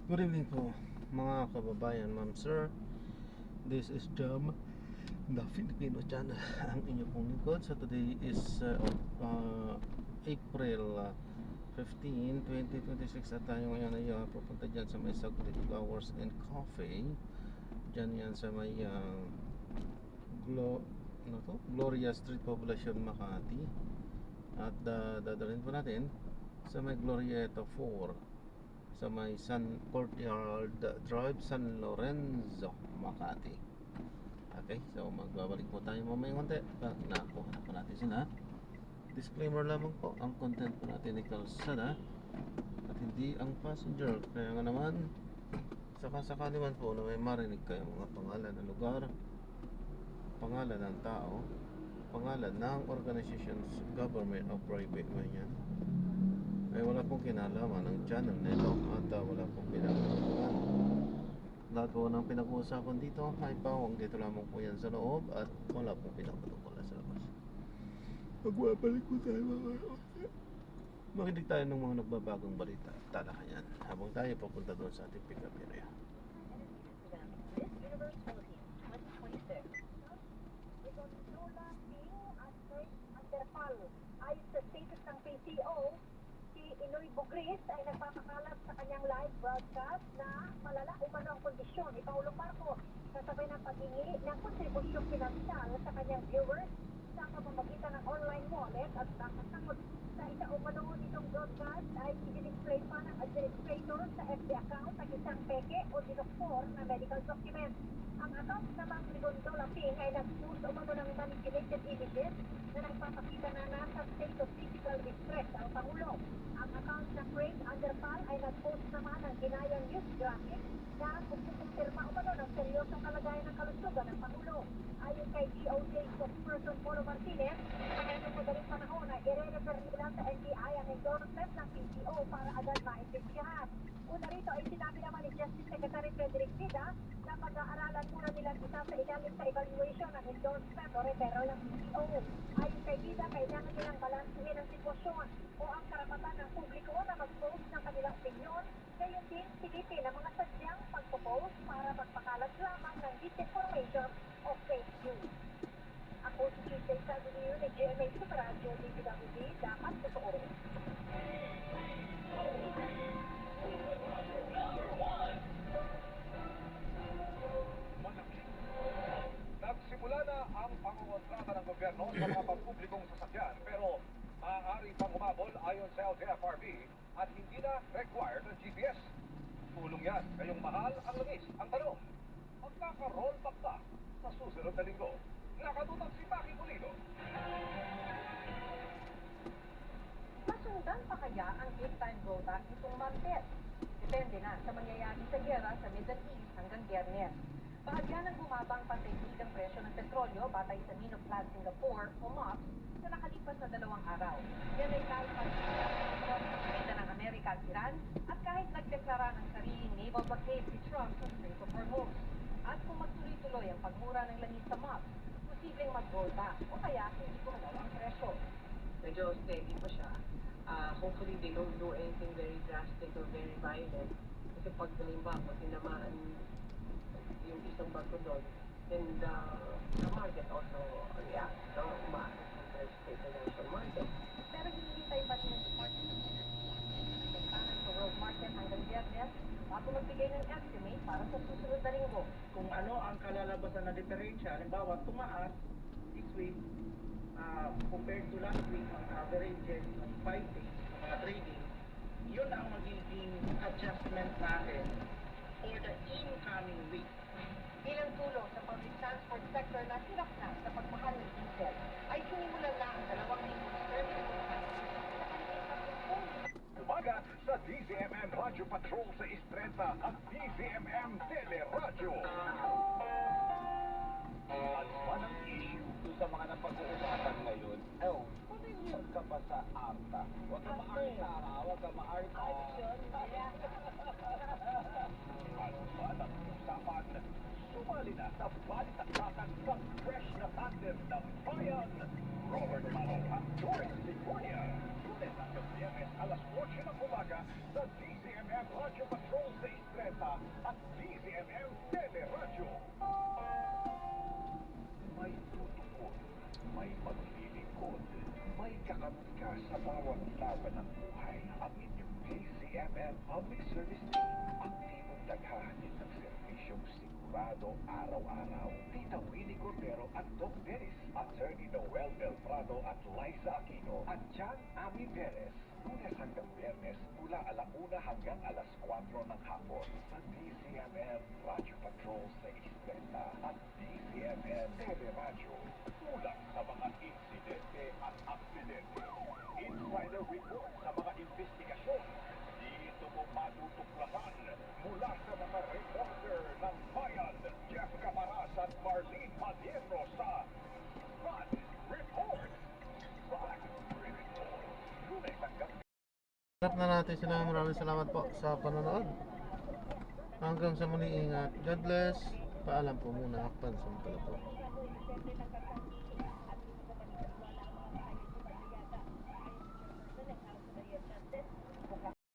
Good evening po mga kababayan, ma'am, sir. This is Jam, the Filipino channel. Ang inyo pong lingkod. So today is April 15, 2026. At tayo ngayon ay pupunta dyan sa may Saglit Flowers and Coffee. Dyan yan sa may Gloria Street, Poblacion, Makati. At dadalhin po natin sa may Glorieta 4 sa may San Courtyard Drive, San Lorenzo, Makati. Okay, so magbabalik po tayo mamaya konti. Nakuha na po natin sila. Disclaimer lamang po, ang content po natin ay kalsada at hindi ang passenger. Kaya nga naman, sakasakali man po na may marinig kayo mga pangalan ng lugar, pangalan ng tao, pangalan ng organizations, government o private man yan, ay wala pong kinalaman ng channel nito at wala pong pinag-uusapan. Lahat po ng pinag-uusapan dito ay pawang dito lamang po yan sa loob at wala pong pinag-uusapan sa labas. Magbabalik po tayo mga makinig tayo ng mga nagbabagong balita at talakayan habang tayo papunta doon sa ating pick-up area. Ayon sa status ng PCO, si Inoy Bugris ay nagpapakalat sa kanyang live broadcast na malala umano ang kondisyon ni Paulong Marcos kasabay ng paghingi ng kontribusyong pinansyal sa kanyang viewers sa pamamagitan ng online wallet at nakasangod sa isa umano nitong broadcast ay i-display pa ng administrator sa FB account ang isang peke o dinoktor na medical document. Ang account na Bang Ligondo Laping ay nag-post umano ng manipulated images na nagpapakita na nasa state of physical distress ang Pangulo. Ang account na Craig Underpal ay nag-post naman ng ginayang news graphic na kumpirma umano ng seryosong kalagayan ng kalusugan ng Pangulo. Ayon kay DOJ spokesperson Polo Martinez, sa madaling panahon ay i-refer nila sa NBI ang endorsement ng PCO para agad maintindihan. Una rito ay sinabi naman ni Justice Secretary Frederick Vida na pag-aaralan muna nilang isa sa ilalim sa evaluation ng endorsement o referral ng PCO. Ayon kay Vida, kailangan nilang balansuhin ang sitwasyon o ang karapatan ng publiko na mag-post ng kanilang opinion, gayon din silipin ang mga sadyang pagpo-post para magpakalat lamang ng disinformation o fake news. Ako si Giselle Salvador ng GMA Super Radio DPWD, dapat totoo. Nagsimula na ang pangungontrata ng gobyerno sa mga pampublikong sasakyan pero maaari pang umabol ayon sa LTFRB at hindi na required ng GPS. Tulong yan ngayong mahal ang langis. Ang tanong, magkaka-roll back ba sa susunod na linggo? Nakatutok si Paki Pulido. Masundan pa kaya ang 8-time rollback nitong Martes? Depende na sa mangyayari sa gera sa Middle East hanggang Biyernes. Bahagya ng bumabang patayig ang presyo ng petrolyo batay sa Minoplan Singapore o MOPS sa nakalipas na 2 araw. Yan ay kahit pagkakita ng Amerika at Iran at kahit nagdeklara ng sariling naval blockade si Trump sa Strait of Hormuz. At kung magtuloy-tuloy ang pagmura ng langis sa MOPS, posibleng mag-rollback o kaya hindi kumalaw ang presyo. Medyo steady pa siya. Hopefully they don't do anything very drastic or very violent. Kasi pag halimbawa, pag tinamaan yung isang barko doon, then the market also reacts. So, umaalis ang price sa international market. Pero hindi tayo ba ng Department of Energy sa world market hanggang Biyernes bago magbigay ng estimate para sa susunod na linggo. Kung ano ang kalalabasan na differential, halimbawa tumaas this week compared to last week, ang averages ng 5 days ng mga trading, yun ang magiging adjustment natin for the incoming week. Bilang tulong sa public transport sector na hirap na sa pagmahal ng diesel, ay sinimulan na ang 2,000 service Umaga sa DZMM Radio Patrol sa Istreta at DZMM Teleradyo. At manang issue sa mga napag-uusapan ngayon, pamilyar ka ba sa ARTA? Huwag ka ma-ARTA, huwag ka ma-ARTA. Ano ba ang usapan? Sumali na sa balitaktakan sa fresh na tandem ng bayan. Robert Malo at Doris Liconia. Lunes hanggang Biyernes alas 8 ng umaga sa DZMM DCMM Radio Patrol sa Istreta at DCMM Teleradyo. May tutukod, may maglilingkod, may kakamit ka sa bawat laban ng buhay. Ang inyong DCMM Public Service Team, aktibong naghahatid ng serbisyong sigurado araw-araw. Tita Winnie Cordero at Doc Dennis, Attorney Noel Belprado at Liza Aquino, at John Ami Perez. Lunes hanggang Biyernes mula 1:00 hanggang 4:00 ng hapon sa DCMM Radio Patrol sa Istreta at DCMM Teleradyo. Ulat sa mga insidente at aksidente. Insider report sa mga investigasyon. Dito mo matutuklasan mula sa mga reporter ng bayan. Jeff Camaras at Marlene Madiero sa Bad Report. Bad Report. Lunes hanggang Harap na natin sila. Maraming salamat po sa panonood. Hanggang sa muli, ingat. God bless. Paalam po muna. Akpan sa po.